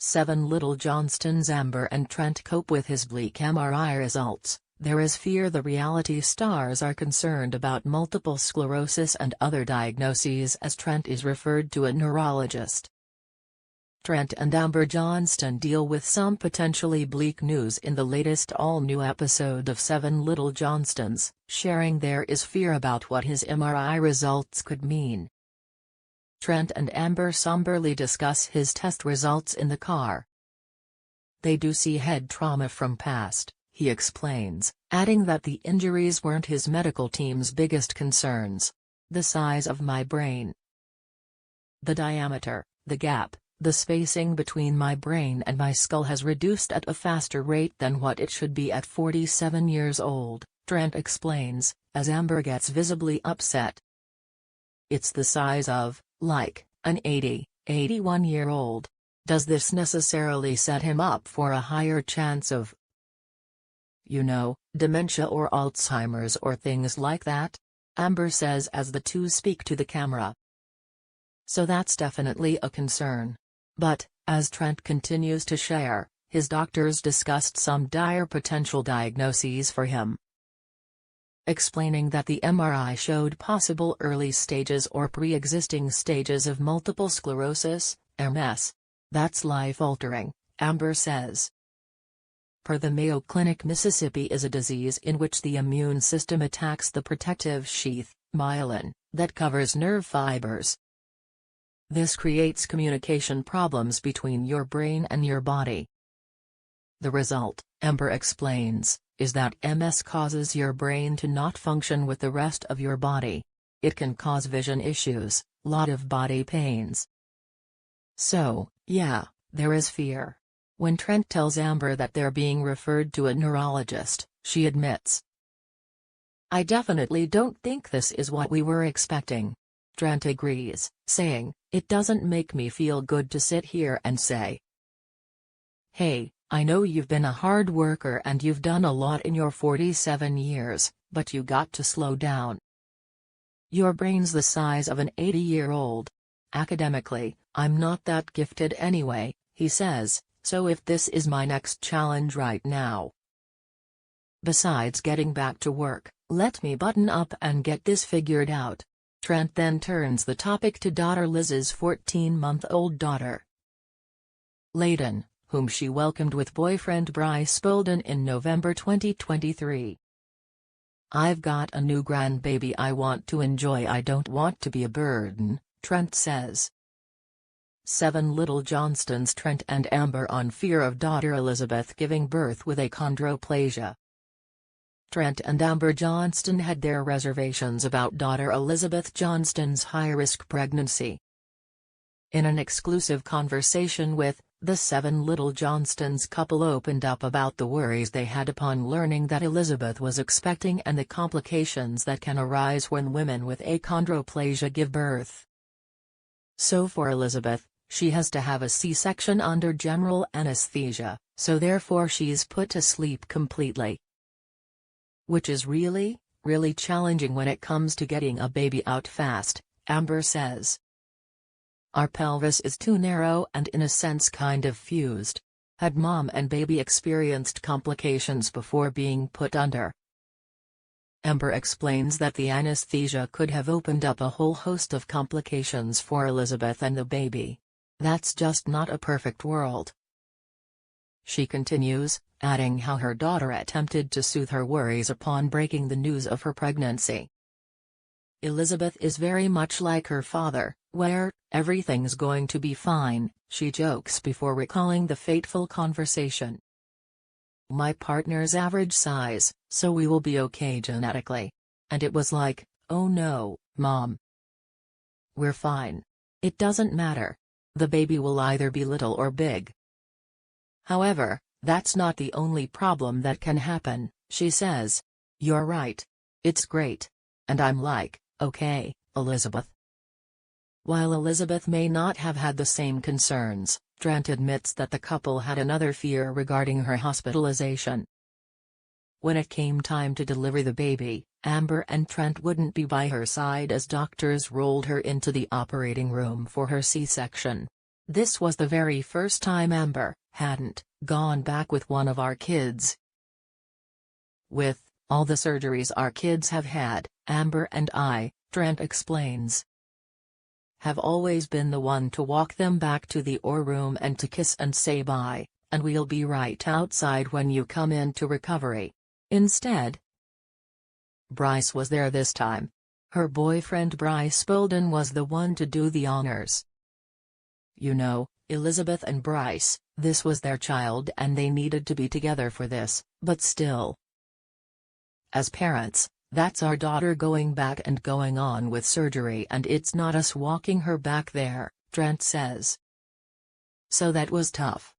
7 Little Johnstons. Amber and Trent cope with his bleak MRI results. There is fear. The reality stars are concerned about multiple sclerosis and other diagnoses as Trent is referred to a neurologist. Trent and Amber Johnston deal with some potentially bleak news in the latest all-new episode of 7 Little Johnstons, sharing there is fear about what his MRI results could mean. Trent and Amber somberly discuss his test results in the car. They do see head trauma from past, he explains, adding that the injuries weren't his medical team's biggest concerns. The size of my brain. The diameter, the gap, the spacing between my brain and my skull has reduced at a faster rate than what it should be at 47 years old, Trent explains, as Amber gets visibly upset. It's the size of, like, an 81-year-old. Does this necessarily set him up for a higher chance of, dementia or Alzheimer's or things like that? Amber says as the two speak to the camera. So that's definitely a concern. But, as Trent continues to share, his doctors discussed some dire potential diagnoses for him. Explaining that the MRI showed possible early stages or pre-existing stages of multiple sclerosis, MS. That's life-altering, Amber says. Per the Mayo Clinic, Mississippi is a disease in which the immune system attacks the protective sheath, myelin, that covers nerve fibers. This creates communication problems between your brain and your body. The result, Amber explains, is that MS causes your brain to not function with the rest of your body. It can cause vision issues, lot of body pains. So, yeah, there is fear. When Trent tells Amber that they're being referred to a neurologist, she admits, "I definitely don't think this is what we were expecting." Trent agrees, saying, "It doesn't make me feel good to sit here and say, hey, I know you've been a hard worker and you've done a lot in your 47 years, but you got to slow down. Your brain's the size of an 80-year-old. Academically, I'm not that gifted anyway," he says, "so if this is my next challenge right now. Besides getting back to work, let me button up and get this figured out." Trent then turns the topic to daughter Liz's 14-month-old daughter, Layden, whom she welcomed with boyfriend Bryce Bolden in November 2023. "I've got a new grandbaby I want to enjoy. I don't want to be a burden," Trent says. 7 Little Johnstons. Trent and Amber on fear of daughter Elizabeth giving birth with achondroplasia. Trent and Amber Johnston had their reservations about daughter Elizabeth Johnston's high-risk pregnancy. In an exclusive conversation with the 7 Little Johnstons, couple opened up about the worries they had upon learning that Elizabeth was expecting and the complications that can arise when women with achondroplasia give birth. So for Elizabeth, she has to have a C-section under general anesthesia, so therefore she's put to sleep completely. Which is really, really challenging when it comes to getting a baby out fast, Amber says. "Our pelvis is too narrow and in a sense kind of fused. Had mom and baby experienced complications before being put under?" Amber explains that the anesthesia could have opened up a whole host of complications for Elizabeth and the baby. That's just not a perfect world. She continues, adding how her daughter attempted to soothe her worries upon breaking the news of her pregnancy. "Elizabeth is very much like her father, where, everything's going to be fine," she jokes before recalling the fateful conversation. "My partner's average size, so we will be okay genetically." And it was like, "Oh no, Mom. We're fine. It doesn't matter. The baby will either be little or big." However, that's not the only problem that can happen, she says. "You're right. It's great. And I'm like, okay, Elizabeth." While Elizabeth may not have had the same concerns, Trent admits that the couple had another fear regarding her hospitalization. When it came time to deliver the baby, Amber and Trent wouldn't be by her side as doctors rolled her into the operating room for her C-section. This was the very first time Amber hadn't gone back with one of our kids. With all the surgeries our kids have had, Amber and I, Trent explains, have always been the one to walk them back to the OR room and to kiss and say bye, and we'll be right outside when you come into recovery. Instead, Bryce was there this time. Her boyfriend Bryce Bolden was the one to do the honors. You know, Elizabeth and Bryce, this was their child and they needed to be together for this, but still. As parents, that's our daughter going back and going on with surgery and it's not us walking her back there, Trent says. So that was tough.